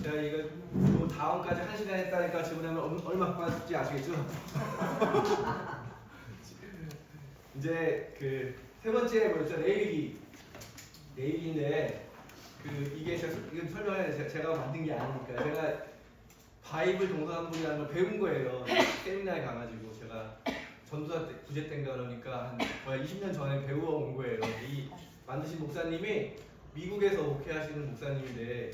제가 이거 요 다음까지 1시간 했다니까 지금 얼마 받을지 아시겠죠? 이제 그 세 번째 뭐였죠? 레위기인데 그 이게 이건 설명해 제가 만든 게 아니니까 제가 바이블 동서남북이라는 걸 배운 거예요. 세미나에 가가지고 제가 전도사 때 구제 때인가 그러니까 한 거의 20년 전에 배워온 거예요. 이 만드신 목사님이 미국에서 목회하시는 목사님인데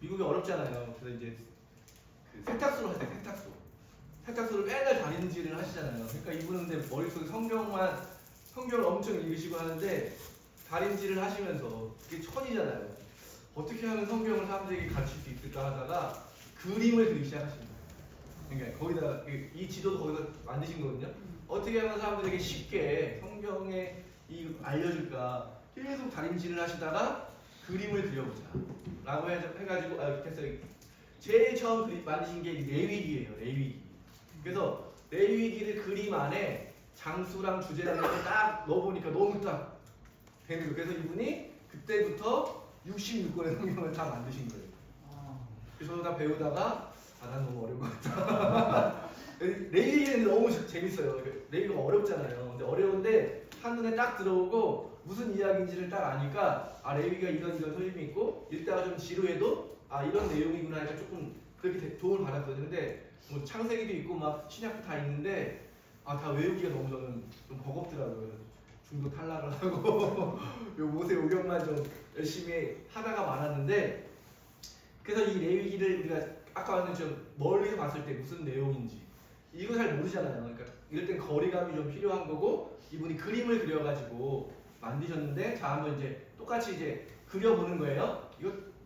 미국이 어렵잖아요. 그래서 이제 그 세탁소를 하세요. 세탁소를 맨날 다림질을 하시잖아요. 그러니까 이분은 근데 머릿속에 성경을 엄청 읽으시고 하는데 다림질을 하시면서 그게 천이잖아요. 어떻게 하면 성경을 사람들에게 가르칠 수 있을까 하다가 그림을 그리기 시작하십니다. 그러니까 거기다 이 지도도 거기서 만드신 거거든요. 어떻게 하면 사람들에게 쉽게 성경에 알려줄까 계속 다림질을 하시다가 그림을 그려보자 라고 해가지고 됐어요. 제일 처음 만드신 게 레위기예요. 레위기. 그래서 레위기를 그림 안에 장수랑 주제랑 이렇게 딱 넣어보니까 너무 딱 되는 거예요. 그래서 이분이 그때부터 66권의 성경을 다 만드신 거예요. 그래서 저도 다 배우다가 난 너무 어려운 것 같다. 레위기는 너무 재밌어요. 레위기가 어렵잖아요. 근데 어려운데 한눈에 딱 들어오고 무슨 이야기인지를 딱 아니까 레위기가 이런 소임이 있고 읽다가 좀 지루해도 이런 내용이구나 하니까 조금 그렇게 도움을 받았거든요. 근데 뭐 창세기도 있고 막 신약도 다 있는데 다 외우기가 너무 저는 좀 버겁더라고요. 중도 탈락을 하고 요 모세 오경만 좀 열심히 하다가 말았는데 그래서 이 레위기를 우리가 아까 좀 멀리서 봤을 때 무슨 내용인지 이거 잘 모르잖아요. 그러니까 이럴 땐 거리감이 좀 필요한 거고 이분이 그림을 그려가지고 만드셨는데 자 한번 이제 똑같이 이제 그려보는 거예요.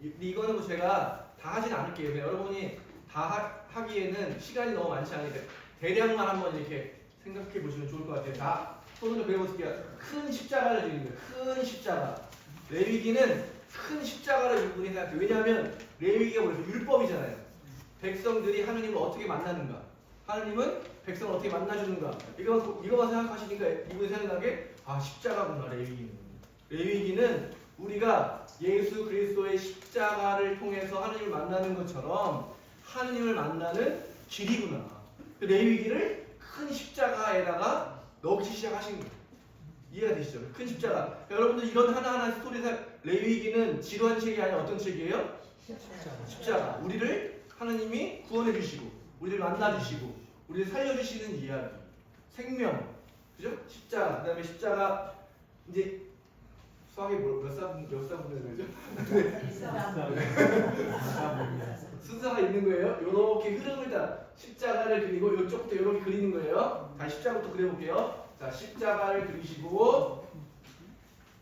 이거는 뭐 제가 다 하진 않을게요. 그냥 여러분이 다 하기에는 시간이 너무 많지 않으니까 대략만 한번 이렇게 생각해 보시면 좋을 것 같아요. 자, 손으로 그려보실게요. 큰 십자가를 그리는 거예요. 큰 십자가. 레위기는 큰 십자가를 이분이 생각해요. 왜냐하면 레위기가 뭐예요? 율법이잖아요. 백성들이 하느님을 어떻게 만나는가? 하느님은 백성을 어떻게 만나주는가? 이거만 생각하시니까 이분이 생각하게 십자가구나 레위기는. 레위기는 우리가 예수 그리스도의 십자가를 통해서 하느님을 만나는 것처럼 하느님을 만나는 길이구나. 레위기를 큰 십자가에다가 넣기 시작하신 거예요. 이해가 되시죠? 큰 십자가. 여러분들 이런 하나하나 스토리상 레위기는 지루한 책이 아니라 어떤 책이에요? 십자가. 우리를 하나님이 구원해 주시고 우리를 만나 주시고 우리를 살려 주시는 이야기. 생명. 그죠? 십자가. 그다음에 십자가 이제 수학에 몇 사분의 되죠? 순서가 있는 거예요. 이렇게 흐름을 다 십자가를 그리고 이쪽부터 이렇게 그리는 거예요. 다시 십자가부터 그려볼게요. 자, 십자가를 그리시고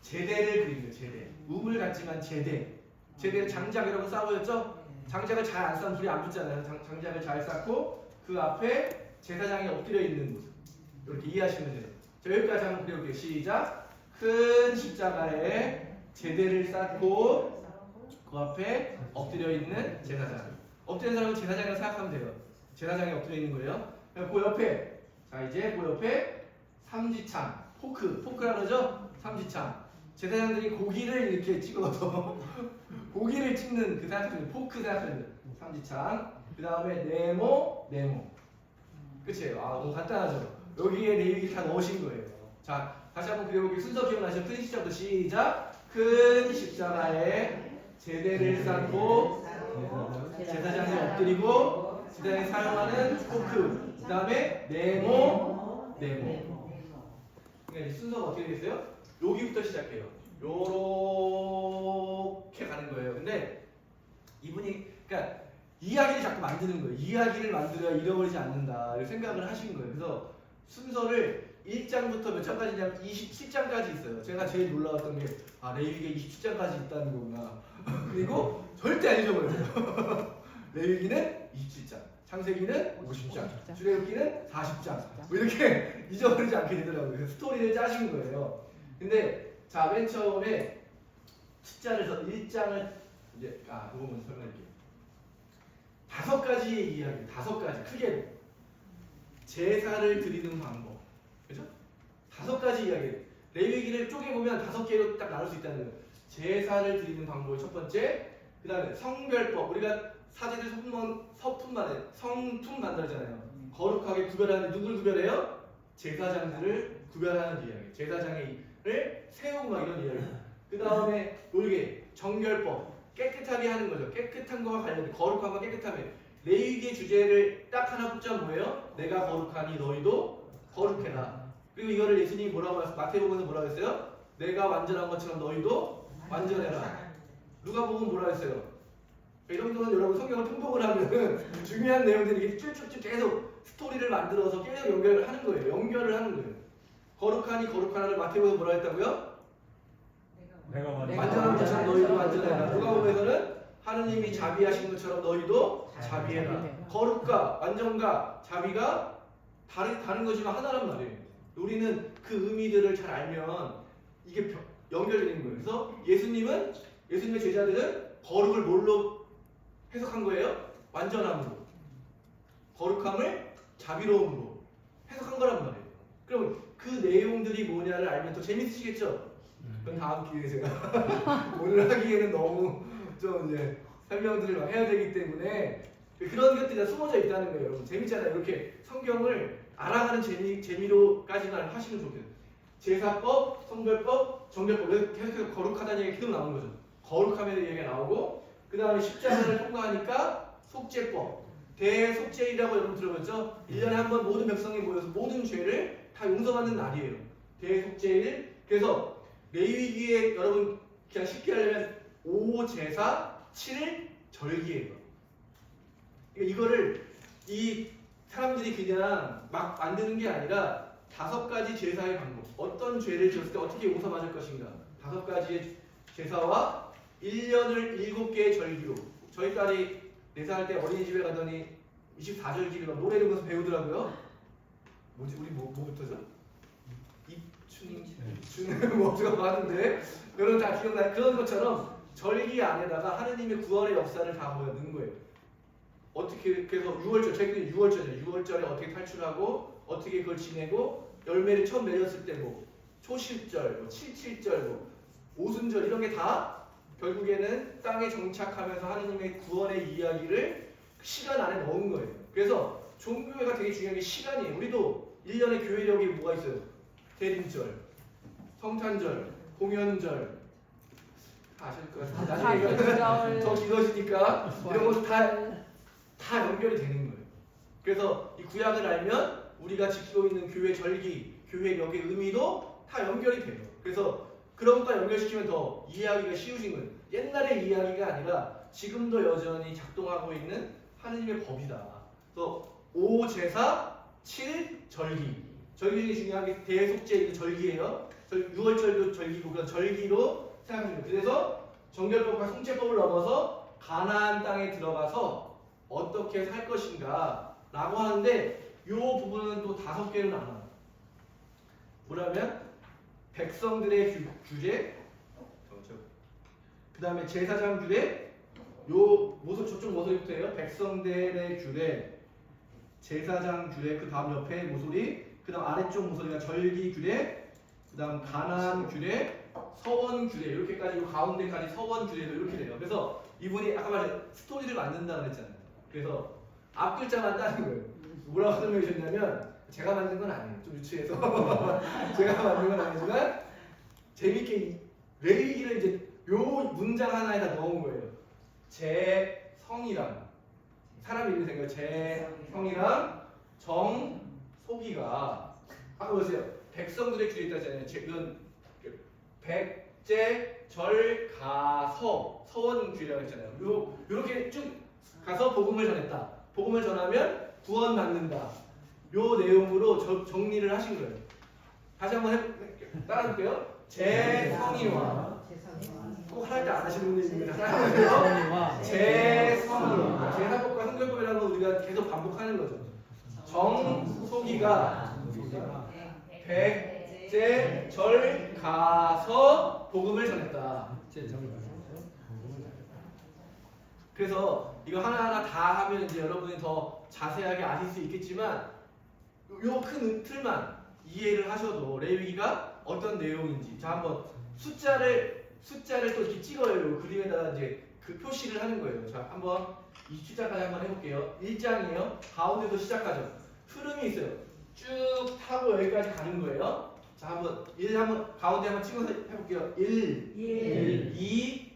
제대를 그리는 거예요. 제대. 우물 같지만 제대. 제대는 장작 여러분 쌓아보셨죠? 장작을 잘 안 쌓으면 불이 안 붙잖아요. 장작을 잘 쌓고 그 앞에 제사장이 엎드려 있는 모습. 이렇게 이해하시면 돼요. 자, 여기까지 한번 그려볼게요. 시작. 큰 십자가에 제대를 쌓고 그 앞에 엎드려 있는 제사장. 엎드린 사람은 제사장이라고 생각하면 돼요. 제사장이 엎드려 있는 거예요. 그 옆에 이제 그 옆에 삼지창, 포크라 그러죠? 삼지창. 제사장들이 고기를 이렇게 찍어서 고기를 찍는 그 생각하는 포크 생각하는 삼지창. 그 다음에 네모. 끝이에요. 너무 간단하죠? 여기에 레위기 다 넣으신 거예요. 자, 다시 한번 그려볼게요. 순서 기억나시죠? 큰 십자가부터 시작. 큰 십자가에 제대를 쌓고 제사장이 엎드리고 제사장이 사용하는 포크. 그 다음에 네모. 그러니까 순서가 어떻게 되겠어요? 여기부터 시작해요. 요렇게 가는 거예요. 근데 이분이 그러니까 이야기를 자꾸 만드는 거예요. 이야기를 만들어야 잃어버리지 않는다 이렇게 생각을 하신 거예요. 그래서 순서를 1장부터 몇 장까지냐면 27장까지 있어요. 제가 제일 놀라웠던 게 레위기가 27장까지 있다는 거구나. 그리고 절대 안 잊어버려요. 레위기는 27장, 창세기는 50장, 출애굽기는 40장. 뭐 이렇게 잊어버리지 않게 되더라고요. 그래서 스토리를 짜신 거예요. 근데 자, 맨 처음에 숫자를 1장을 이제 그거 먼저 설명할게요. 5가지의 이야기, 5가지 크게로 제사를 드리는 방법, 그죠? 5가지 이야기. 레위기를 쪼개보면 5개로 딱 나눌 수 있다는 거예요. 제사를 드리는 방법이 첫 번째, 그 다음에 성별법. 우리가 사제들 서품만에 성품 만들잖아요. 거룩하게 구별하는데 누굴 구별해요? 제사장들을 구별하는 이야기. 제사장을 세우고 막 이런 이야기. 그 다음에 요게 정결법. 깨끗하게 하는 거죠. 깨끗한 거와 관련된 거룩함과 깨끗함에 레위기의 주제를 딱 하나 붙자 뭐예요? 내가 거룩하니 너희도 거룩해라. 그리고 이거를 예수님이 뭐라고 했어요? 마태복음에서 뭐라고 했어요? 내가 완전한 것처럼 너희도 완전해라. 누가복음 뭐라고 했어요? 이런 거는 여러분 성경을 통독을 하면은 중요한 내용들이 이렇게 쭉쭉쭉 계속 스토리를 만들어서 계속 연결을 하는 거예요. 연결을 하는 거예요. 거룩하니 거룩하라를 마태복음에서 뭐라 했다고요? 내가 완전한 것처럼 너희도 완전해라. 누가복음에서는 하느님이 자비하신 것처럼 너희도 자비해라. 거룩과 완전과 자비가 다른 거지만 하나란 말이에요. 우리는 그 의미들을 잘 알면 이게 연결되는 거예요. 그래서 예수님의 제자들은 거룩을 뭘로 해석한 거예요? 완전함으로. 거룩함을 자비로움으로 해석한 거란 말이에요. 그럼 그 내용들이 뭐냐를 알면 더 재밌으시겠죠? 그건 다음 기회에 제가 오늘 하기에는 너무 좀 이제 설명들을 막 해야 되기 때문에 그런 것들이 다 숨어져 있다는 거예요. 여러분 재밌잖아요. 이렇게 성경을 알아가는 재미로까지만 하시면 좋겠어요. 제사법, 성별법, 정결법 계속해서 거룩하다는 얘기가 계속 나오는 거죠. 거룩함에 얘기가 나오고 그 다음에 십자가를 통과하니까 속죄법, 대속죄일이라고 여러분 들어봤죠? 1년에 한 번 모든 백성이 모여서 모든 죄를 다 용서받는 날이에요. 대속죄일. 그래서 레위기에 여러분 그냥 쉽게 하려면 5 제사 7 절기예요. 이거를 이 사람들이 그냥 막 만드는 게 아니라 5가지 제사의 방법. 어떤 죄를 지었을 때 어떻게 용서받을 것인가. 5가지의 제사와 1년을 7개의 절기로. 저희 딸이 4살 때 어린이집에 가더니 24절기를 노래 부르면서 배우더라고요. 뭐지? 우리 뭐부터죠? 입춘 뭐 어쩌고 하는데 여러분 다 기억나요? 그런 것처럼 절기 안에다가 하느님의 구원의 역사를 다 넣는 거예요. 어떻게 그래서 6월절, 저희는 6월절이에요. 6월절에 어떻게 탈출하고 어떻게 그걸 지내고 열매를 처음 맺었을 때 뭐 초실절, 뭐 칠칠절, 뭐 오순절 이런 게 다 결국에는 땅에 정착하면서 하느님의 구원의 이야기를 시간 안에 넣은 거예요. 그래서 종교회가 되게 중요한 게 시간이에요. 우리도 1년의 교회력이 뭐가 있어요? 대림절, 성탄절, 공연절 아실 것 같아요. 나중에 더 길어지니까 이런 것도 다 연결이 되는 거예요. 그래서 이 구약을 알면 우리가 지키고 있는 교회 절기, 교회력의 의미도 다 연결이 돼요. 그래서 그런 것과 연결시키면 더 이해하기가 쉬우신 거예요. 옛날의 이야기가 아니라 지금도 여전히 작동하고 있는 하느님의 법이다. 그래서 5 제사, 7 절기. 절기 중에 중요한 게 대속죄 절기예요. 6월절도 절기고 그런 절기로 생각합니다. 그래서 정결법과 성죄법을 넘어서 가나안 땅에 들어가서 어떻게 살 것인가 라고 하는데 이 부분은 또 5개로 나눠요. 뭐라면 백성들의 규례, 그 다음에 제사장 규례, 요 모습 저쪽 모서리부터예요. 백성들의 규례, 제사장 규례, 그 다음 옆에 모서리, 그 다음 아래쪽 모서리가 절기 규례, 그 다음 가나안 규례, 서원 규례 이렇게까지 가운데까지 서원 규례도 이렇게 돼요. 그래서 이분이 아까 말한 스토리를 만든다고 했잖아요. 그래서 앞 글자만 따는 거예요. 뭐라고 설명해 주셨냐면 제가 만든 건 아니에요. 좀 유치해서 제가 만든 건 아니지만 재밌게 레위기를 이제 요 문장 하나에다 넣은 거예요. 제성이랑 사람 이름이 생겨요. 제성이랑 정소기가 한번 보세요. 백성들의 규례 있다잖아요. 이건 백제 절가서 서원 규례라고 했잖아요. 요렇게 쭉 가서 복음을 전했다. 복음을 전하면 구원 받는다. 요 내용으로 정리를 하신 거예요. 다시 한번 따라할게요. 제성이와 꼭 하나도 안 하시는 분이 있습니다. 따라할게요. 제성이와 제사법과 성결법이라는 건 우리가 계속 반복하는 거죠. 정소기가 백제 절 가서 복음을 전했다. 그래서 이거 하나하나 다 하면 이제 여러분이 더 자세하게 아실 수 있겠지만 요 큰 틀만 이해를 하셔도 레위기가 어떤 내용인지 자 한번 숫자를 숫자를 또 이렇게 찍어요. 그림에다가 이제 그 표시를 하는 거예요. 자, 한번 20주자까지 한번 해볼게요. 1장이에요. 가운데도 시작하죠. 흐름이 있어요. 쭉 타고 여기까지 가는 거예요. 자, 한번 1 한번 가운데 한번 찍어서 해볼게요. 1, 2,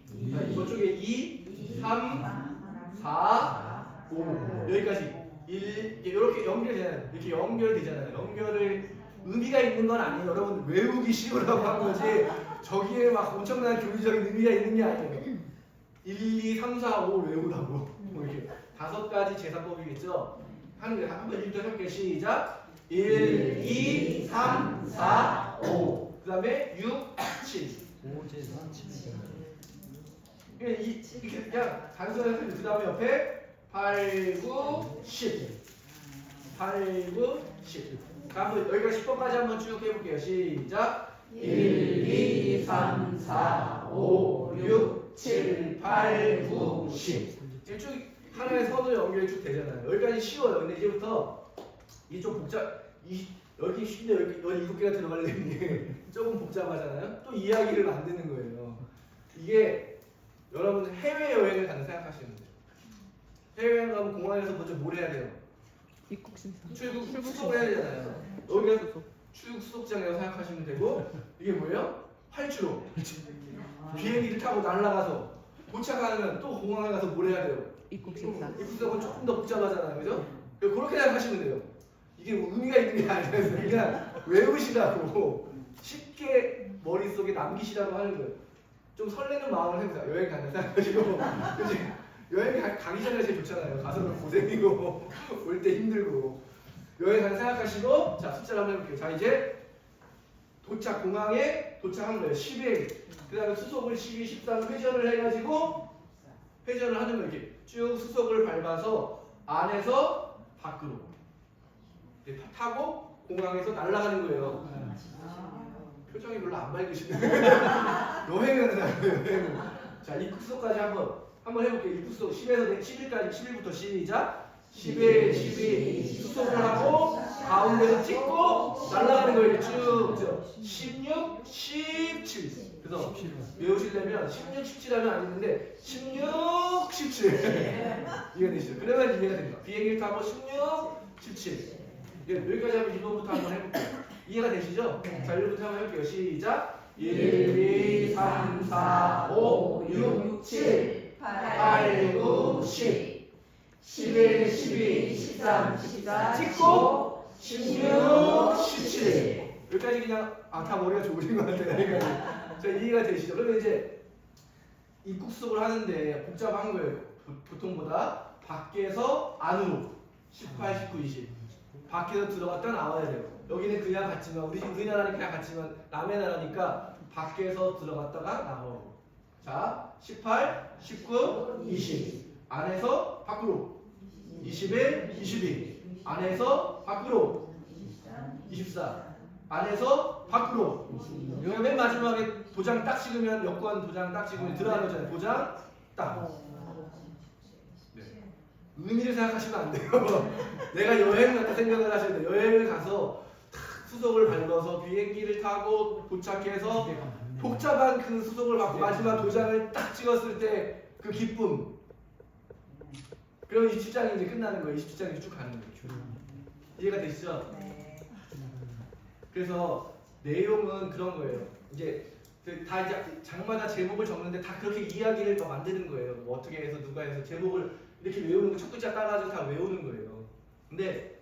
저쪽에 2, 3, 4, 5 여기까지 1 이렇게 연결되잖아요. 이렇게 연결되잖아요. 연결을 의미가 있는 건 아니에요. 여러분 외우기 쉬우라고 한 거지 저기에 막 엄청난 교리적인 의미가 있는 게 아니에요. 1, 2, 3, 4, 5 외우라고 뭐 이렇게 5가지 제사법이겠죠. 하는 게 한번 1부터 해볼게요. 시작. 1, 2, 3, 4, 5. 그 다음에 6, 7. 5제사 7. 이렇게 그냥 단순하게 그 다음에 옆에 8, 9, 10. 8, 9, 10. 자, 한번 여기까지 10번까지 한번 쭉 해볼게요. 시작. 1, 2, 3, 4, 5, 6, 7, 8, 9, 10. 쭉 하나의 선으로 연결이 쭉 되잖아요. 여기까지 쉬워요. 근데 이제부터 이게 좀 여기 쉬운데 여기 7개가 들어가려면 이게 조금 복잡하잖아요. 또 이야기를 만드는 거예요. 이게 여러분 해외여행을 가는 생각하시면 돼요. 해외여행 가면 공항에서 먼저 뭘 해야 돼요? 입국 심사. 출국 수속을 해야 되잖아요. 여기가 출국 수속장이라고 생각하시면 되고 이게 뭐예요? 활주로. 비행기를 타고 날아가서 도착하면 또 공항에 가서 뭘 해야 돼요? 입국 심사. 입국 수속은 조금 더 복잡하잖아요, 그죠? 그렇게 생각하시면 돼요. 이게 뭐 의미가 있는 게 아니라서 그냥 외우시라고 쉽게 머릿속에 남기시라고 하는 거예요. 좀 설레는 마음을 해보자. 여행 간다 생각하시고 그치? 여행 가기 전에 제일 좋잖아요. 가서는 고생이고 올 때 힘들고 여행 간다 생각하시고 자 숫자를 한번 해볼게요. 자 이제 공항에 도착한 거예요. 10일 그 다음에 수속을 12, 13 회전을 해가지고 회전을 하는 거예요. 이렇게 쭉 수속을 밟아서 안에서 밖으로 이렇게 타고 공항에서 날아가는 거예요. 표정이 별로 안 밝으시네. 여행을 하잖아요. 여행을. 자 입국수까지 한번 해볼게요. 입국수 10에서 11까지 11부터 시작. 11, 12 수속을 하고 가운데로 찍고 날아가는 거예요. 쭉 16, 17. 그래서 외우시려면 16, 17 하면 안 되는데 16, 17 이해가 되시죠? 그러면 이해가 됩니다. 비행기를 타고 16, 17 여기까지 하면 2번부터 한번 해볼게요. 이해가 되시죠? 자 1번부터 한번 해볼게요. 시작. 1, 2, 3, 4, 5, 6, 7 8, 9, 10 11, 12, 13, 14 찍고 16, 17 여기까지 그냥 다 머리가 좋으신 것 같아요. 여기까지. 자 이해가 되시죠? 그러면 이제 입국수속을 하는데 복잡한 거예요. 보통보다 밖에서 안으로 18, 19, 20 밖에서 들어갔다 나와야 돼요. 여기는 그냥 갔지만 우리나라는 그냥 갔지만 남의 나라니까 밖에서 들어갔다가 나오고 자 18, 19, 20 안에서 밖으로 21, 22 안에서 밖으로 24 안에서 밖으로 여기 맨 마지막에 도장 딱 찍으면 여권 도장 딱 찍으면 들어가는 거잖아요. 도장 딱 네. 의미를 생각하시면 안 돼요. 내가 여행 갔다 생각을 하셔야 돼요. 여행을 가서 수속을 밟아서 비행기를 타고 도착해서 복잡한 그 수속을 받고 마지막 도장을 딱 찍었을 때 그 기쁨 그럼 20장이 이제 끝나는 거예요. 20장이 쭉 가는 거예요. 이해가 되시죠? 네. 그래서 내용은 그런 거예요. 이제 다 이제 장마다 제목을 적는데 다 그렇게 이야기를 더 만드는 거예요. 뭐 어떻게 해서 누가 해서 제목을 이렇게 외우는 거 첫 글자 따가지고 다 외우는 거예요. 근데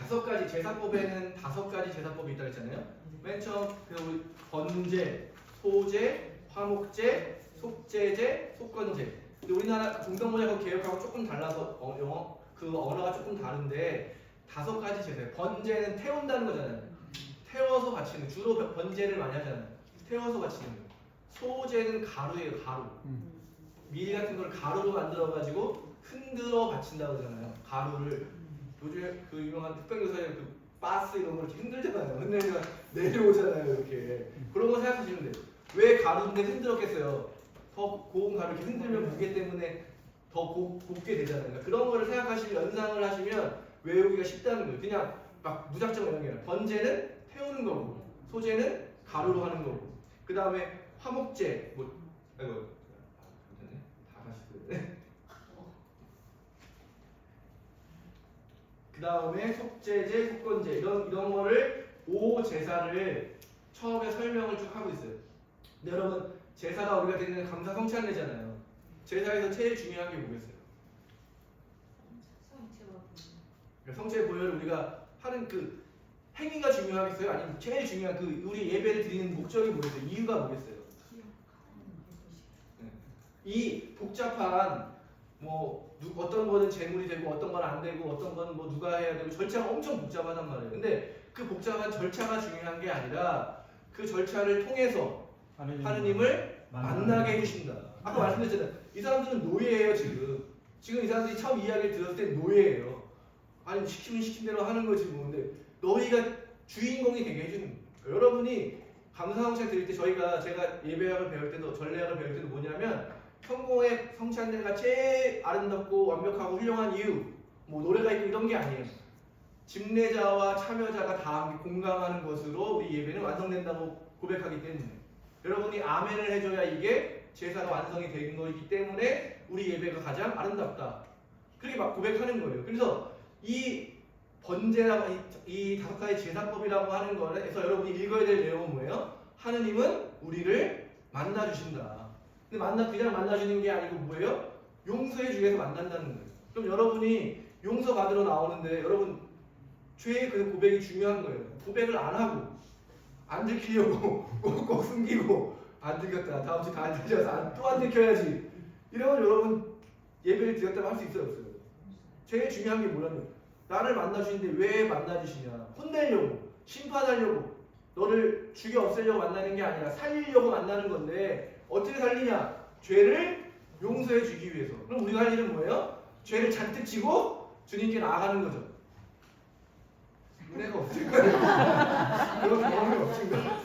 5가지 제사법에는 5가지 제사법이 있다고 했잖아요. 맨 처음 우리 번제, 소제, 화목제, 속제제, 속건제. 근데 우리나라 중동문화하고 개혁하고 조금 달라서 영어 그 언어가 조금 다른데 5가지 제사예요. 번제는 태운다는 거잖아요. 태워서 바치는 주로 번제를 많이 하잖아요. 태워서 바치는 거예요. 소제는 가루예요. 가루. 밀 같은 걸 가루로 만들어 가지고 흔들어 바친다고 그러잖아요. 가루를 요즘에 그 유명한 흑백요사의 그 바스 이런 걸 이렇게 흔들잖아요. 흔들면 내려오잖아요. 이렇게 그런 거 생각하시면 돼요. 왜 가루인데 흔들었겠어요? 더 고운 가루 이렇게 흔들면 무게 때문에 더 곱게 되잖아요. 그러니까 그런 거를 생각하시면 연상을 하시면 외우기가 쉽다는 거예요. 그냥 막 무작정 외우는 게 아니라 번제는 태우는 거고 소제는 가루로 하는 거고 그 다음에 화목제, 뭐 아이고 괜찮네. 다 가시네. 그 다음에 속죄제, 속건제 이런 거를 5제사를 처음에 설명을 쭉 하고 있어요. 근데 여러분 제사가 우리가 드리는 감사 성찬례잖아요. 제사에서 제일 중요한 게 뭐겠어요? 성체 보혈을 우리가 하는 그 행위가 중요하겠어요? 아니면 제일 중요한 그 우리 예배를 드리는 목적이 뭐겠어요? 이유가 뭐겠어요? 이 복잡한 뭐 어떤 거는 제물이 되고 어떤 건 안 되고 어떤 건 뭐 누가 해야 되고 절차가 엄청 복잡하단 말이에요. 근데 그 복잡한 절차가 중요한 게 아니라 그 절차를 통해서 하느님을 만나게 해주신다. 아까 말씀드렸잖아요. 이 사람들은 노예예요 지금. 지금 이 사람들이 처음 이야기를 들었을 때 노예예요. 아니 시키면 시킨 대로 하는 거지 뭐. 근데 너희가 주인공이 되게 해주는 거예요. 그러니까 여러분이 감사성찬 드릴 때 제가 예배학을 배울 때도 전례학을 배울 때도 뭐냐면 성공의 성찬례가 제일 아름답고 완벽하고 훌륭한 이유 뭐 노래가 있고 이런 게 아니에요. 집례자와 참여자가 다 함께 공감하는 것으로 우리 예배는 완성된다고 고백하기 때문에 여러분이 아멘을 해줘야 이게 제사가 완성이 되는 거이기 때문에 우리 예배가 가장 아름답다. 그렇게 막 고백하는 거예요. 그래서 이 번제라고 이 5가지 제사법이라고 하는 거에서 여러분이 읽어야 될 내용은 뭐예요? 하느님은 우리를 만나 주신다. 근데 그냥 만나주는 게 아니고 뭐예요? 용서해 주기 위해서 만난다는 거예요. 그럼 여러분이 용서 받으러 나오는데 여러분 죄의 그 고백이 중요한 거예요. 고백을 안 하고 안 들키려고 꼭 숨기고 안 들켰다. 다음 주에 다 들켜서 또 안 들켜야지. 이러면 여러분 예배를 드렸다고 할 수 있어요 없어요? 제일 중요한 게 뭐냐면 나를 만나주시는데 왜 만나주시냐? 혼내려고 심판하려고 너를 죽여 없애려고 만나는 게 아니라 살리려고 만나는 건데 어떻게 살리냐? 죄를 용서해 주기 위해서. 그럼 우리가 할 일은 뭐예요? 죄를 잔뜩 지고 주님께 나아가는 거죠. 은혜가 없을까요? 그런 경험이 없을까요?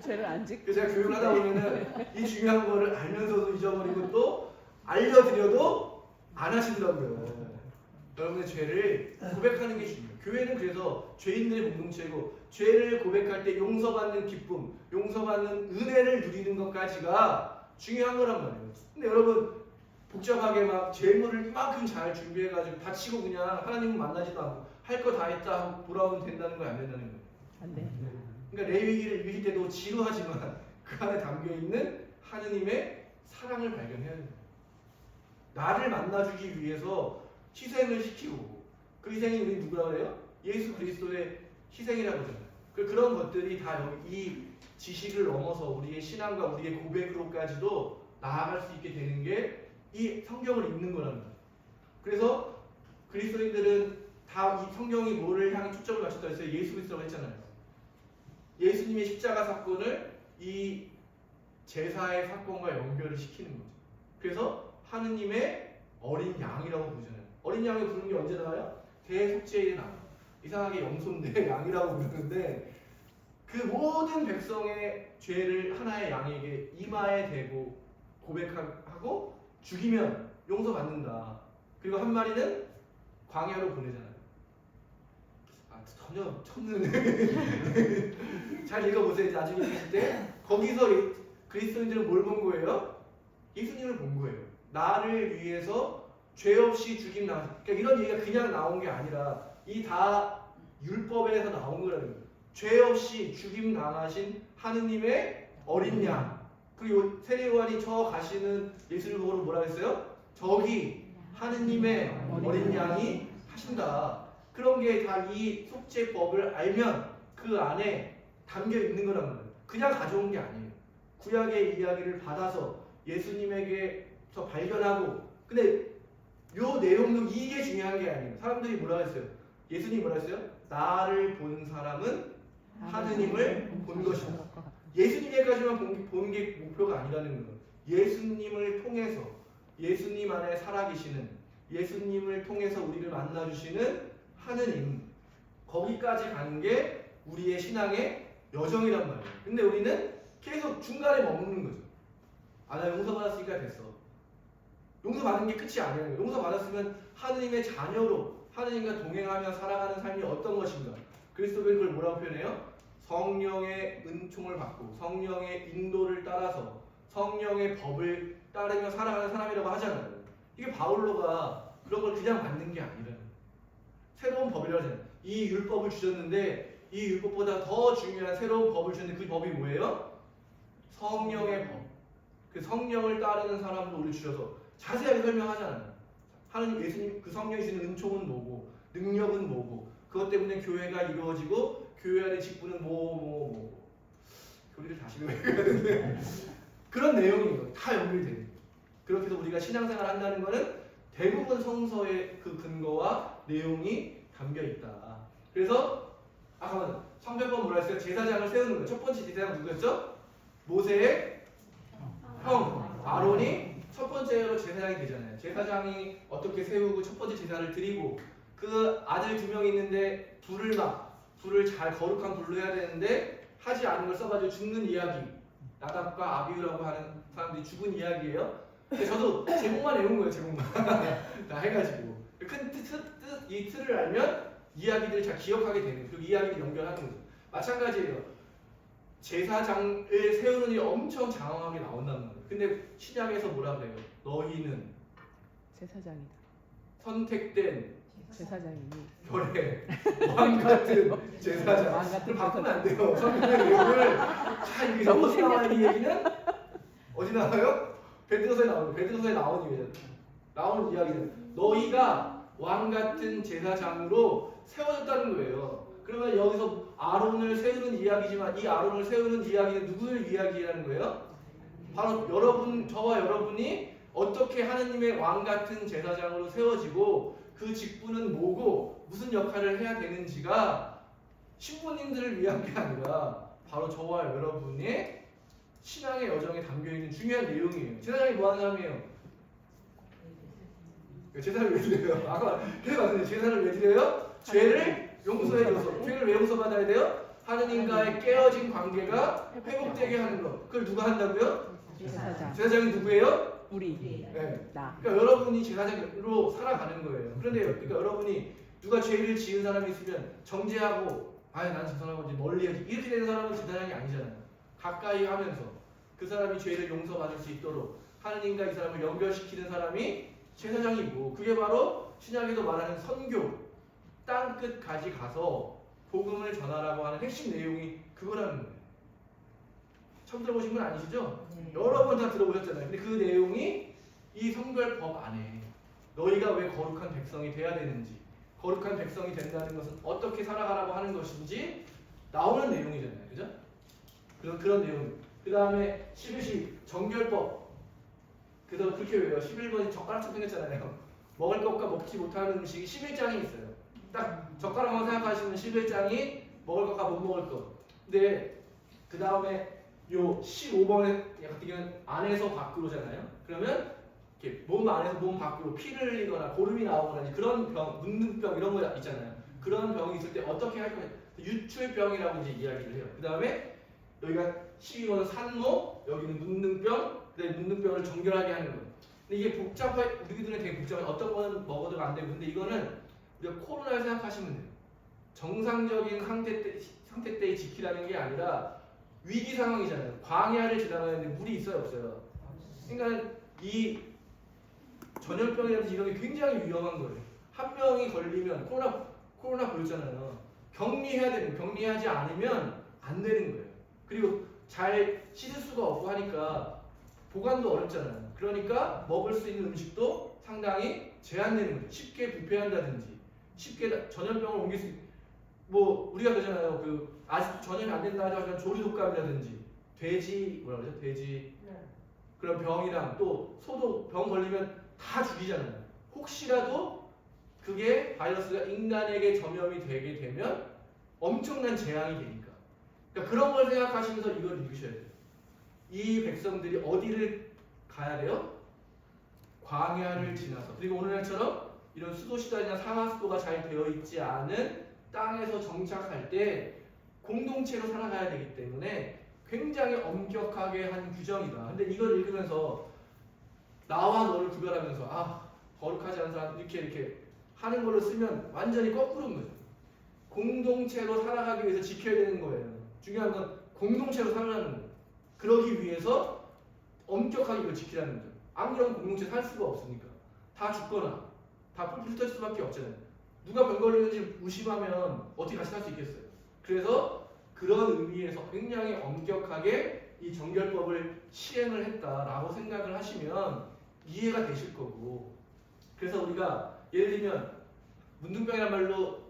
죄를 안 짓고. 제가 교육을 하다 보면은 이 중요한 거를 알면서도 잊어버리고 또 알려드려도 안 하시더라고요. 여러분의 죄를 고백하는 게 중요해요. 교회는 그래서 죄인들의 공동체고 죄를 고백할 때 용서받는 기쁨, 용서받는 은혜를 누리는 것까지가 중요한 거란 말이에요. 근데 여러분 복잡하게 막 제물을 이만큼 잘 준비해가지고 다치고 그냥 하나님을 만나지도 않고 할 거 다 했다 하고 돌아오면 된다는 거예요? 안 된다는 거예요? 안 돼. 그러니까 레위기를 읽을 때도 지루하지만 그 안에 담겨있는 하느님의 사랑을 발견해야 됩니다. 나를 만나주기 위해서 희생을 시키고 그 희생이 우리 누구라고 해요? 예수 그리스도의 희생이라고 하잖아요. 그런 것들이 다 여기 이 지식을 넘어서 우리의 신앙과 우리의 고백으로까지도 나아갈 수 있게 되는 게 이 성경을 읽는 거랍니다. 그래서 그리스도인들은 다 이 성경이 뭐를 향해 초점을 맞췄다 했어요? 예수 그리스도라고 했잖아요. 예수님의 십자가 사건을 이 제사의 사건과 연결을 시키는 거죠. 그래서 하느님의 어린 양이라고 부르잖아요. 어린 양을 부르는 게 언제 나와요? 대속죄일에 나와요. 이상하게 염소인데 양이라고 부르는데 그 모든 백성의 죄를 하나의 양에게 이마에 대고 고백하고 죽이면 용서받는다. 그리고 한 마리는 광야로 보내잖아요. 전혀 첫눈에 잘 읽어보세요. 나중에 읽을 때 거기서 그리스도인들은 뭘 본 거예요? 예수님을 본 거예요. 나를 위해서 죄 없이 죽임 나. 그러니까 이런 얘기가 그냥 나온 게 아니라 이 다 율법에서 나온 거라는 거예요. 죄 없이 죽임 당하신 하느님의 어린 양. 그리고 세례요한이 저 가시는 예수를 보고 뭐라 했어요? 저기 하느님의 어린 양이 하신다. 그런 게 다 이 속죄법을 알면 그 안에 담겨 있는 거란 말이에요. 그냥 가져온 게 아니에요. 구약의 이야기를 받아서 예수님에게서 발견하고 근데 요 내용도 이게 중요한 게 아니에요. 사람들이 뭐라 했어요? 예수님이 뭐라 했어요? 나를 본 사람은 하느님을 본 것이다. 예수님에게까지만 보는 게 목표가 아니라는 거예요. 예수님을 통해서 예수님 안에 살아계시는 예수님을 통해서 우리를 만나주시는 하느님 거기까지 가는 게 우리의 신앙의 여정이란 말이에요. 근데 우리는 계속 중간에 머무는 거죠. 아, 나 용서받았으니까 됐어. 용서받은 게 끝이 아니에요. 용서받았으면 하느님의 자녀로 하느님과 동행하며 살아가는 삶이 어떤 것인가. 그리스도는 그걸 뭐라고 표현해요? 성령의 은총을 받고 성령의 인도를 따라서 성령의 법을 따르며 살아가는 사람이라고 하잖아요. 이게 바울로가 그런 걸 그냥 받는 게 아니라 새로운 법이라고 하잖아요. 이 율법을 주셨는데 이 율법보다 더 중요한 새로운 법을 주셨는데 그 법이 뭐예요? 성령의 법. 그 성령을 따르는 사람으로 우리 주셔서 자세하게 설명하잖아요. 하나님 예수님 그 성령이 주는 은총은 뭐고 능력은 뭐고 그것 때문에 교회가 이루어지고 교회 안의 직분은 뭐 교리를 다시 배워야 되는데 그런 내용이에요. 다 연결돼요. 그렇게 해서 우리가 신앙생활을 한다는 것은 대부분 성서의 그 근거와 내용이 담겨 있다. 그래서 아까 성벽법 뭐라 했어요? 제사장을 세우는 거예요. 첫 번째 제사장 누구였죠? 모세의 형 아론이 첫 번째로 제사장이 되잖아요. 제사장이 어떻게 세우고 첫 번째 제사를 드리고 그 아들 2명이 있는데 불을 잘 거룩한 불로 해야 되는데 하지 않은 걸 써가지고 죽는 이야기. 나답과 아비후라고 하는 사람들이 죽은 이야기예요. 근데 저도 제목만 외운 거예요. 제목만 다 해가지고 큰 이 틀을 알면 이야기들을 잘 기억하게 되는 그 이야기를 연결하는 거죠. 마찬가지예요. 제사장을 세우는 일이 엄청 장황하게 나온단 말이에요. 근데 신약에서 뭐라 그래요? 너희는 제사장이다. 선택된 제사장이니. 별의 왕 같은 제사장. 왕 같은 바꾸면 안 돼요. 성경의 내용을 잘 이렇게 너무 어디 나와 이 얘기는 어디 나와요? 베드로서에 나오는 베드로서에 나오는 이야기는 너희가 왕 같은 제사장으로 세워졌다는 거예요. 그러면 여기서 아론을 세우는 이야기지만 이 아론을 세우는 이야기는 누구를 이야기하는 거예요? 바로 여러분, 저와 여러분이 어떻게 하느님의 왕 같은 제사장으로 세워지고 그 직분은 뭐고 무슨 역할을 해야 되는지가 신부님들을 위한 게 아니라 바로 저와 여러분의 신앙의 여정에 담겨있는 중요한 내용이에요. 제사장이 뭐 하는 사람이에요? 제사를 왜 드려요? 아까 그래봤는데 제사를 왜 드려요? 죄를 용서해줘서. 죄를 왜 용서받아야 돼요? 하느님과의 깨어진 관계가 회복되게 하는 거. 그걸 누가 한다고요? 제사장. 제사장이 누구예요? 우리. 네. 나. 그러니까 여러분이 제사장으로 살아가는 거예요. 그런데요, 그러니까 여러분이 누가 죄를 지은 사람이 있으면 정죄하고, 난 저 사람은 이제 멀리해야지 이렇게 되는 사람은 제사장이 아니잖아요. 가까이 하면서 그 사람이 죄를 용서받을 수 있도록 하느님과 이 사람을 연결시키는 사람이 제사장이고, 그게 바로 신약에도 말하는 선교, 땅 끝까지 가서 복음을 전하라고 하는 핵심 내용이 그거라는 거예요. 처음 들어보신 분 아니시죠? 여러 번 다 들어보셨잖아요. 근데 그 내용이 이 성결법 안에 너희가 왜 거룩한 백성이 돼야 되는지, 거룩한 백성이 된다는 것은 어떻게 살아가라고 하는 것인지 나오는 내용이잖아요. 그죠? 그런 내용. 그 다음에 11시 정결법. 그래서 그렇게 외워요. 11번이 젓가락처럼 생겼잖아요. 먹을 것과 먹지 못하는 음식이 11장이 있어요. 딱 젓가락만 생각하시면 11장이 먹을 것과 못 먹을 것. 근데 그 다음에 요 15번에 같은 경우는 안에서 밖으로잖아요. 그러면 이렇게 몸 안에서 몸 밖으로 피를 흘리거나 고름이 나오거나 그런 병, 묻는병 이런 거 있잖아요. 그런 병이 있을 때 어떻게 할 거냐? 유출병이라고 이제 이야기를 해요. 그 다음에 여기가 12번은 산모, 여기는 묻는병, 그다음에 묻는병을 정결하게 하는 거예요. 근데 이게 복잡해, 우리 눈에 되게 복잡해. 어떤 거는 먹어도 안 되고, 근데 이거는 우리가 코로나를 생각하시면 돼요. 정상적인 상태 때 지키라는 게 아니라 위기 상황이잖아요. 광야를 지나가야 되는데 물이 있어요, 없어요? 그러니까 이 전염병이라든지 이런 게 굉장히 위험한 거예요. 한 명이 걸리면 코로나 걸렸잖아요. 격리해야 되는 거예요. 격리하지 않으면 안 되는 거예요. 그리고 잘 씻을 수가 없고 하니까 보관도 어렵잖아요. 그러니까 먹을 수 있는 음식도 상당히 제한되는 거예요. 쉽게 부패한다든지 쉽게 전염병을 옮길 수 뭐 우리가 그러잖아요. 그 아직 전염이 안 된다 하면 조류독감이라든지 돼지 뭐라 그러죠? 돼지 그런 병이랑 또 소도 병 걸리면 다 죽이잖아요. 혹시라도 그게 바이러스가 인간에게 전염이 되게 되면 엄청난 재앙이 되니까. 그러니까 그런 걸 생각하시면서 이걸 읽으셔야 돼요. 이 백성들이 어디를 가야 돼요? 광야를 지나서. 그리고 오늘날처럼 이런 수도시설이나 상하수도가 잘 되어 있지 않은 땅에서 정착할 때 공동체로 살아가야 되기 때문에 굉장히 엄격하게 한 규정이다. 근데 이걸 읽으면서 나와 너를 구별하면서 거룩하지 않은 사람 이렇게 하는 걸로 쓰면 완전히 거꾸로인 거죠. 공동체로 살아가기 위해서 지켜야 되는 거예요. 중요한 건 공동체로 살아가는 거예요. 그러기 위해서 엄격하게 이걸 지키라는 거죠. 안 그러면 공동체 살 수가 없으니까. 다 죽거나 다 뿔뿔이 흩어질 수밖에 없잖아요. 누가 병 걸리는지 의심하면 어떻게 같이 살 수 있겠어요. 그래서 그런 의미에서 굉장히 엄격하게 이 정결법을 시행을 했다라고 생각을 하시면 이해가 되실 거고, 그래서 우리가 예를 들면 문둥병이란 말로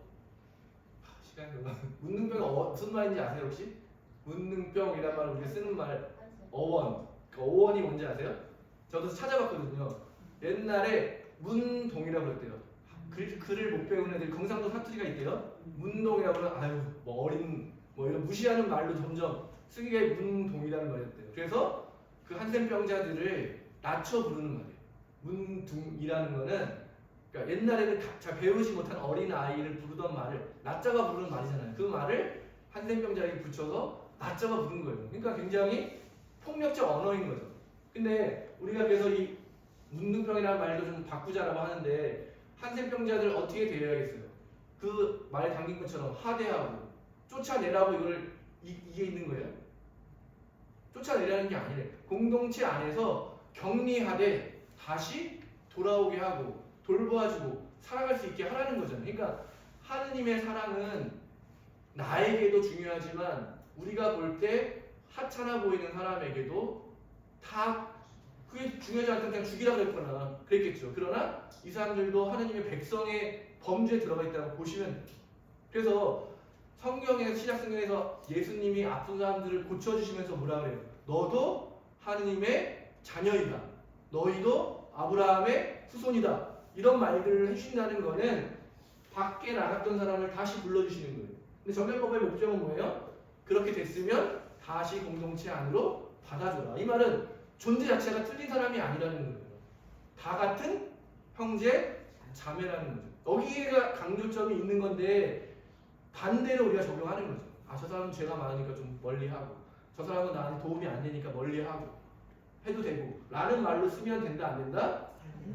시간이 별로 문둥병이 무슨 말인지 아세요 혹시? 문둥병이란 말을 우리가 쓰는 말 어원, 그 어원이 뭔지 아세요? 저도 찾아봤거든요. 옛날에 문동이라고 그랬대요. 글을 못 배우는 애들 경상도 사투리가 있대요. 문동이라고 하면 아유 뭐 어린 뭐 이런 무시하는 말로 점점 쓰기가 문동이라는 말이었대요. 그래서 그 한센병자들을 낮춰 부르는 말이에요. 문둥이라는 거는 그러니까 옛날에는 잘 배우지 못한 어린 아이를 부르던 말을 낮잡아 부르는 말이잖아요. 그 말을 한센병자에게 붙여서 낮잡아 부른 거예요. 그러니까 굉장히 폭력적 언어인 거죠. 근데 우리가 그래서 이 문둥병이라는 말도 좀 바꾸자라고 하는데 한센병자들 어떻게 대해야겠어요? 그 말에 담긴 것처럼 하대하고 쫓아내라고 이게 있는 거예요? 쫓아내라는 게 아니래. 공동체 안에서 격리하되 다시 돌아오게 하고 돌보아주고 살아갈 수 있게 하라는 거잖아요. 그러니까 하느님의 사랑은 나에게도 중요하지만 우리가 볼 때 하찮아 보이는 사람에게도 다 그게 중요하지 않다면 그냥 죽이라 그랬거나 그랬겠죠. 그러나 이 사람들도 하느님의 백성의 범죄에 들어가 있다고 보시면 돼요. 그래서 성경의 신약성경에서 예수님이 아픈 사람들을 고쳐주시면서 뭐라 그래요? 너도 하느님의 자녀이다. 너희도 아브라함의 후손이다. 이런 말들을 해주신다는 거는 밖에 나갔던 사람을 다시 불러주시는 거예요. 근데 정결법의 목적은 뭐예요? 그렇게 됐으면 다시 공동체 안으로 받아줘라. 이 말은 존재 자체가 틀린 사람이 아니라는 거예요. 다 같은 형제, 자매라는 거죠. 여기가 강조점이 있는 건데 반대로 우리가 적용하는 거죠. 아, 저 사람은 죄가 많으니까 좀 멀리하고 저 사람은 나한테 도움이 안 되니까 멀리하고 해도 되고 라는 말로 쓰면 된다 안 된다?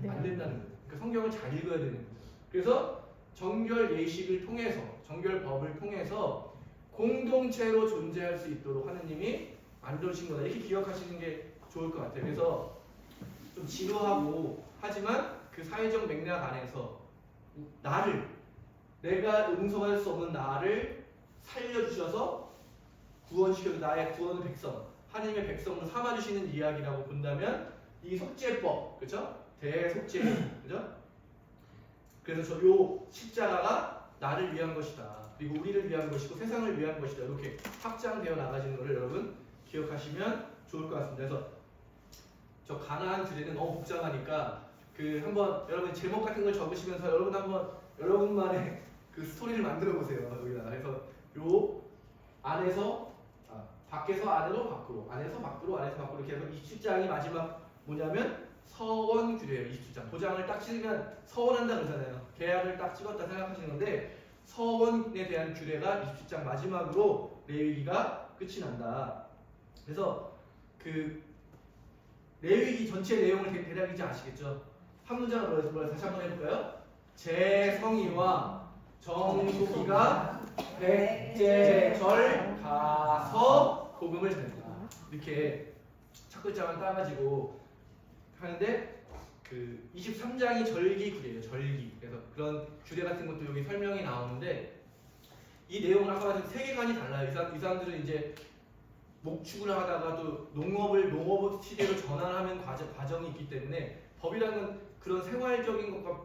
안 된다는 거예요. 그러니까 성경을 잘 읽어야 되는 거죠. 그래서 정결 예식을 통해서 정결법을 통해서 공동체로 존재할 수 있도록 하느님이 만들어주신 거다. 이렇게 기억하시는 게 좋을 것 같아요. 그래서 좀 지루하고 하지만 그 사회적 맥락 안에서 나를 내가 용서할 수 없는 나를 살려주셔서 구원시켜서 나의 구원의 백성 하나님의 백성으로 삼아주시는 이야기라고 본다면 이 속죄법 그렇죠? 대속죄 그렇죠? 그래서 요 십자가가 나를 위한 것이다. 그리고 우리를 위한 것이고 세상을 위한 것이다. 이렇게 확장되어 나가지는 것을 여러분 기억하시면 좋을 것 같습니다. 그래서 저 가나안 주제는 너무 복잡하니까 그 한번 여러분 제목 같은 걸 적으시면서 여러분 한번 여러분만의 그 스토리를 만들어 보세요. 여기다가 해서 요 안에서 밖에서 안으로 밖으로 안에서 밖으로 안에서 밖으로 이렇게 해서 27장이 마지막 뭐냐면 서원 규례예요. 27장 도장을 딱 찍으면 서원한다 그러잖아요. 계약을 딱 찍었다 생각하시는 건데 서원에 대한 규례가 27장 마지막으로 레위기가 끝이 난다. 그래서 그 레위기 전체 내용을 대략 이제 아시겠죠? 한 문장으로 해서 다시 한번 해볼까요? 제 성의와 정도기가 백제절 가서 복음을 전했다. 이렇게 첫 글자만 따가지고 하는데 그 23장이 절기 규례예요. 절기. 그래서 그런 규례 같은 것도 여기 설명이 나오는데 이 내용을 아까 말한 세계관이 달라요. 이 사람들은 이제 목축을 하다가 또 농업 시대로 전환하는 과정이 있기 때문에 법이라는 건 그런 생활적인 것과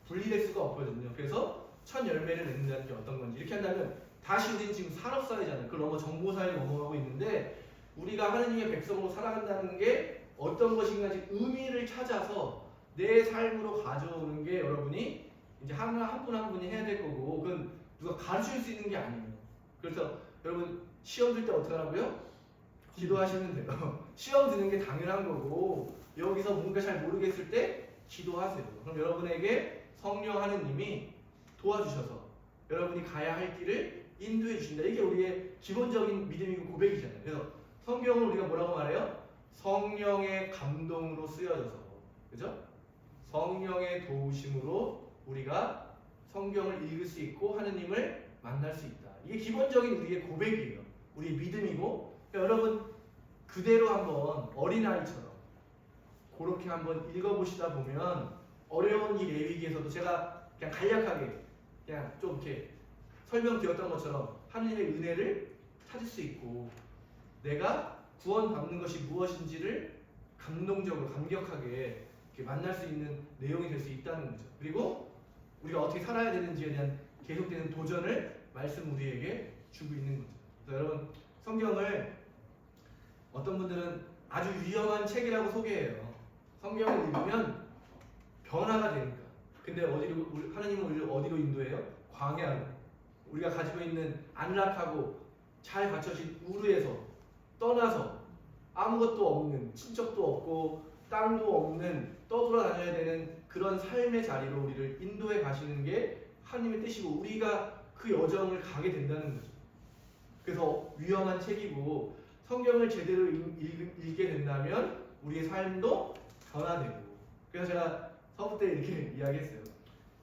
분리될 수가 없거든요. 그래서 첫 열매를 맺는다는 게 어떤 건지 이렇게 한다면 다시 우리는 지금 산업사회잖아요. 그걸 넘어 정보사회로 넘어가고 있는데 우리가 하느님의 백성으로 살아간다는 게 어떤 것인가 의미를 찾아서 내 삶으로 가져오는 게 여러분이 이제 한 분 한 분이 해야 될 거고 그건 누가 가르칠 수 있는 게 아니에요. 그래서 여러분 시험 들 때 어떻게 하라고요? 기도하시면 돼요. 시험 드는 게 당연한 거고 여기서 뭔가 잘 모르겠을 때 기도하세요. 그럼 여러분에게 성령 하느님이 도와주셔서 여러분이 가야 할 길을 인도해 주신다. 이게 우리의 기본적인 믿음이고 고백이잖아요. 그래서 성경을 우리가 뭐라고 말해요? 성령의 감동으로 쓰여져서 그죠? 성령의 도우심으로 우리가 성경을 읽을 수 있고 하느님을 만날 수 있다. 이게 기본적인 우리의 고백이에요. 우리 믿음이고, 그러니까 여러분 그대로 한번 어린아이처럼 그렇게 한번 읽어보시다 보면 어려운 이 레위기에서도 제가 그냥 간략하게 그냥 좀 이렇게 설명드렸던 것처럼 하느님의 은혜를 찾을 수 있고, 내가 구원받는 것이 무엇인지를 감동적으로 감격하게 이렇게 만날 수 있는 내용이 될 수 있다는 거죠. 그리고 우리가 어떻게 살아야 되는지에 대한 계속되는 도전을 말씀 우리에게 주고 있는 거죠. 그래서 여러분 성경을 어떤 분들은 아주 위험한 책이라고 소개해요. 성경을 읽으면 변화가 되니까. 근데 하나님은 우리를 어디로 인도해요? 광야로. 우리가 가지고 있는 안락하고 잘 갖춰진 우르에서 떠나서 아무것도 없는, 친척도 없고 땅도 없는, 떠돌아다녀야 되는 그런 삶의 자리로 우리를 인도해 가시는 게 하나님의 뜻이고, 우리가 그 여정을 가게 된다는 거죠. 그래서 위험한 책이고, 성경을 제대로 읽게 된다면 우리의 삶도 변화되고. 그래서 제가 서부 때 이렇게 이야기했어요.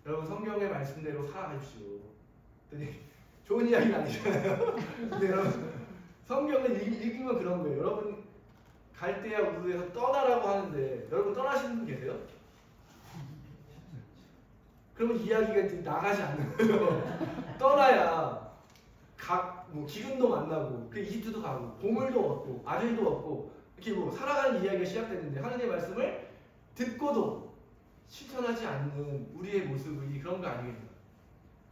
여러분 성경의 말씀대로 살아가십시오. 그랬더니 좋은 이야기는 아니잖아요. 근데 여러분 성경을 읽으면 그런 거예요. 여러분 갈대아 우르에서 떠나라고 하는데 여러분 떠나시는 분 계세요? 그러면 이야기가 나가지 않는 거죠. 떠나야 뭐 기근도 만나고, 그 이집트도 가고, 보물도 얻고, 아들도 얻고, 이렇게 뭐 살아가는 이야기가 시작되는데, 하나님의 말씀을 듣고도 실천하지 않는 우리의 모습이 그런 거 아니겠나?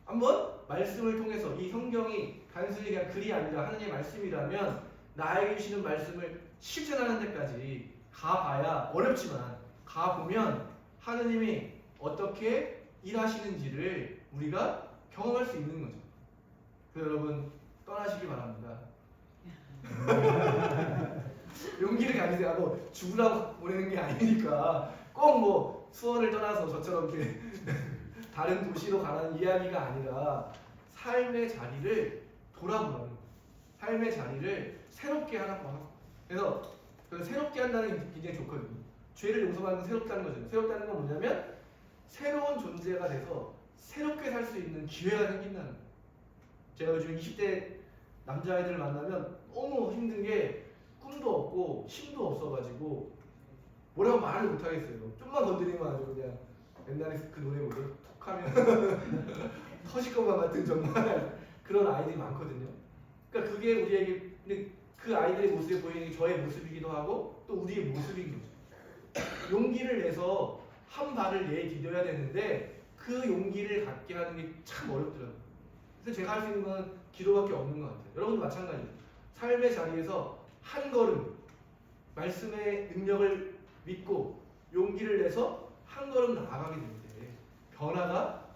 한번 말씀을 통해서, 이 성경이 단순히 그냥 글이 아니라 하나님의 말씀이라면 나에게 주시는 말씀을 실천하는 데까지 가봐야, 어렵지만 가보면 하나님이 어떻게 일하시는지를 우리가 경험할 수 있는 거죠. 그래서 여러분 떠나시기 바랍니다. 용기를 가지세요. 뭐 죽으라고 보내는 게 아니니까 꼭 뭐 수원을 떠나서 저처럼 이렇게 다른 도시로 가라는 이야기가 아니라 삶의 자리를 돌아보라는 거예요. 삶의 자리를 새롭게 하라고 하고. 그래서 새롭게 한다는 게 굉장히 좋거든요. 죄를 용서하는 건 새롭다는 거죠. 새롭다는 건 뭐냐면 새로운 존재가 돼서 새롭게 살 수 있는 기회가 생긴다는 거예요. 제가 요즘 20대 남자아이들을 만나면 너무 힘든 게 꿈도 없고 힘도 없어가지고 뭐라고 말을 못하겠어요. 좀만 건드리면 아주 그냥 옛날에 그 노래 뭐죠? 톡하면 터질 것만 같은 정말 그런 아이들이 많거든요. 그러니까 그게 우리에게, 근데 그 아이들의 모습에 보이는 게 저의 모습이기도 하고 또 우리의 모습인 거죠. 용기를 내서 한 발을 내디뎌야 되는데 그 용기를 갖게 하는 게 참 어렵더라고요. 그래서 제가 할 수 있는 건 기도밖에 없는 것 같아요. 여러분도 마찬가지예요. 삶의 자리에서 한 걸음 말씀의 능력을 믿고 용기를 내서 한 걸음 나아가게 될 때 변화가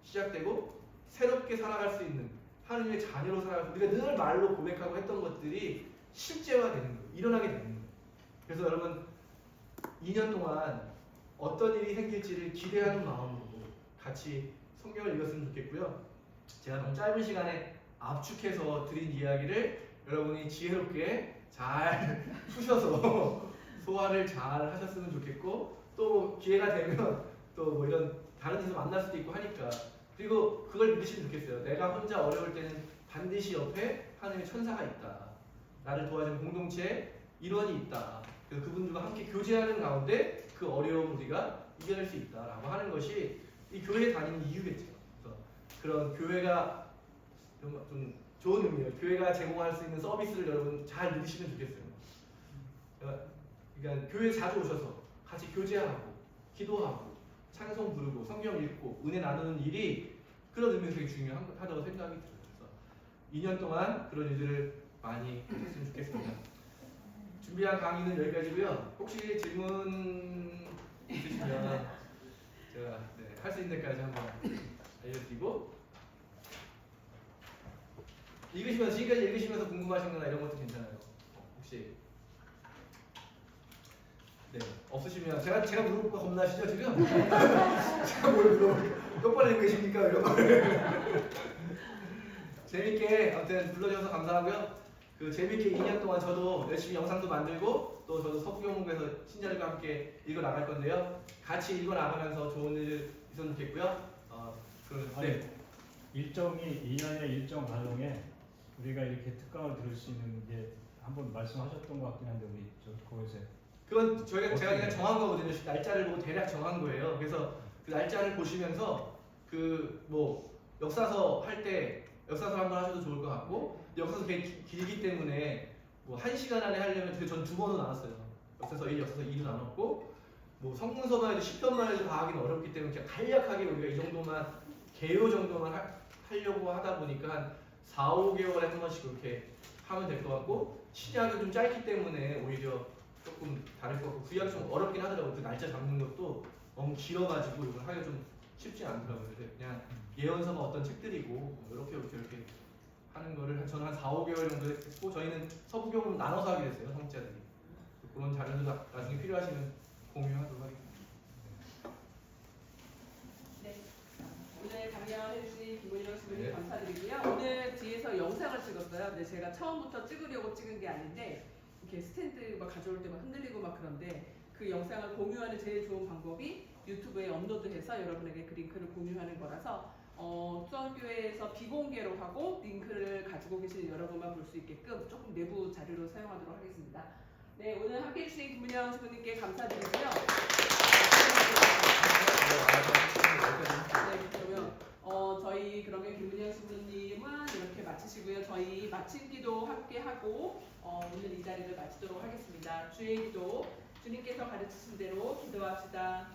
시작되고 새롭게 살아갈 수 있는 하나님의 자녀로 살아갈 수, 우리가 늘 말로 고백하고 했던 것들이 실제화되는 거예요. 일어나게 되는 거예요. 그래서 여러분 2년 동안 어떤 일이 생길지를 기대하는 마음으로 같이 성경을 읽었으면 좋겠고요. 제가 너무 짧은 시간에 압축해서 드린 이야기를 여러분이 지혜롭게 잘 푸셔서 소화를 잘 하셨으면 좋겠고, 또 기회가 되면 또 뭐 이런 다른 데서 만날 수도 있고 하니까, 그리고 그걸 믿으시면 좋겠어요. 내가 혼자 어려울 때는 반드시 옆에 하나님의 천사가 있다. 나를 도와주는 공동체에 일원이 있다. 그래서 그분들과 함께 교제하는 가운데 그 어려움 우리가 이겨낼 수 있다라고 하는 것이 이 교회에 다니는 이유겠죠. 그래서 그런 교회가 좀 좋은 의미예요. 교회가 제공할 수 있는 서비스를 여러분 잘 누리시면 좋겠어요. 그러니까 교회 자주 오셔서 같이 교제하고 기도하고 찬송 부르고 성경 읽고 은혜 나누는 일이 그런 의미에서 되게 중요하다고 생각이 들어요. 그래서 2년 동안 그런 일들을 많이 했으면 좋겠습니다. 준비한 강의는 여기까지고요. 혹시 질문 있으시면 제가 할 수 있는 데까지 한번 알려드리고, 읽으시면 지금까지 읽으시면서 궁금하신 거나 이런 것도 괜찮아요. 혹시 없으시면 제가 물어볼 거 겁나시죠 지금? 제가 뭘 물어볼게요. 똑바로 읽고 계십니까 이런 걸. 재밌게 아무튼 불러주셔서 감사하고요. 그 재밌게 2년 동안 저도 열심히 영상도 만들고 또 저도 서부경문고에서 신자들과 함께 읽어 나갈 건데요. 같이 읽어 나가면서 좋은 일 있었으면 좋겠고요. 일정이 2년의 일정 과정에 우리가 이렇게 특강을 들을 수 있는 게 한번 말씀하셨던 것 같긴 한데 우리 저 거기서 그건 제가 그냥 정한 거거든요. 날짜를 보고 대략 정한 거예요. 그래서 그 날짜를 보시면서 그 뭐 역사서 할 때 역사서 한번 하셔도 좋을 것 같고 역사서 되게 길기 때문에 뭐 1시간 안에 하려면 전 2번으로 나눴어요. 역사서 1, 역사서 2로 나눴고 뭐 성문서만 해도 10편만 해도 다 하기는 어렵기 때문에 그냥 간략하게 우리가 이 정도만 개요 정도만 하려고 하다 보니까 한 4, 5개월에 한 번씩 그렇게 하면 될 것 같고 신약은 좀 짧기 때문에 오히려 조금 다를 것 같고 구약이 좀 어렵긴 하더라고요. 그 날짜 잡는 것도 너무 길어가지고 이걸 하기가 좀 쉽지 않더라고요. 그래서 그냥 예언서가 어떤 책들이고 이렇게 하는 거를 저는 한 4, 5개월 정도 했고 저희는 서부경으로 나눠서 하게 됐어요. 성자들이. 그런 자료도 나중에 필요하시면 공유하도록 하겠습니다. 네. 오늘 강연해주신 김문영 씨님 네. 감사드리고요. 오늘 뒤에서 영상을 찍었어요. 근데 제가 처음부터 찍으려고 찍은 게 아닌데 이렇게 스탠드 막 가져올 때 막 흔들리고 막 그런데 그 영상을 공유하는 제일 좋은 방법이 유튜브에 업로드해서 여러분에게 그 링크를 공유하는 거라서 수원교회에서 비공개로 하고 링크를 가지고 계시는 여러분만 볼 수 있게끔 조금 내부 자료로 사용하도록 하겠습니다. 네, 오늘 함께해 주신 김문영 수부님께 감사드리고요. 네, 그러면 저희 그러면 김문영 수부님은 이렇게 마치시고요. 저희 마침 기도 함께 하고 오늘 이 자리를 마치도록 하겠습니다. 주의 기도 주님께서 가르치신 대로 기도합시다.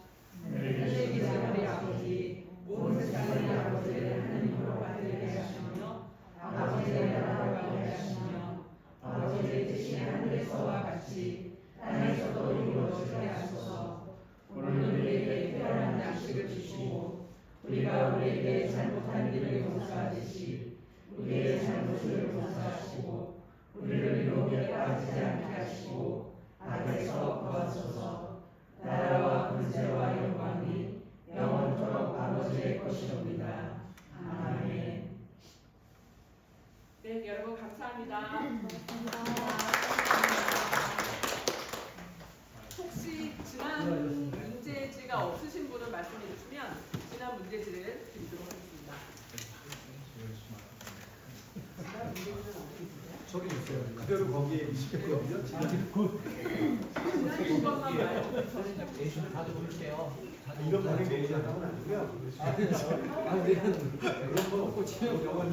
하늘에 계신 우리 아버지, 온 세상의 아버지를 하나님으로 받들게 하시며 아버지의 나라가 오게 하시며 아버지의 뜻이 하늘에서와 같이 땅에서도 이루어지게 하소서. 오늘 우리에게 필요한 양식을 주시고 우리가 우리에게 잘못한 일을 용서하듯이 우리의 잘못을 용서하시고 우리를 유혹에 빠지지 않게 하시고 악에서 구하소서. 나라와 권세와 영광이 영원토록 아버지의 것이옵니다. 아멘. 네, 여러분 감사합니다. 혹시 지난 문제지가 없으신 분은 말씀해 주시면 지난 문제지를 드리도록 하겠습니다. 지난 문제지는 어디 있어요? 저기 있어요. 그대로 거기에 있거든요. 지난 6번만 말고 저는 내신 다들 보실게요. 이런 반응 내리는 건 아니고요. 우리는 그런 거 없고 영원히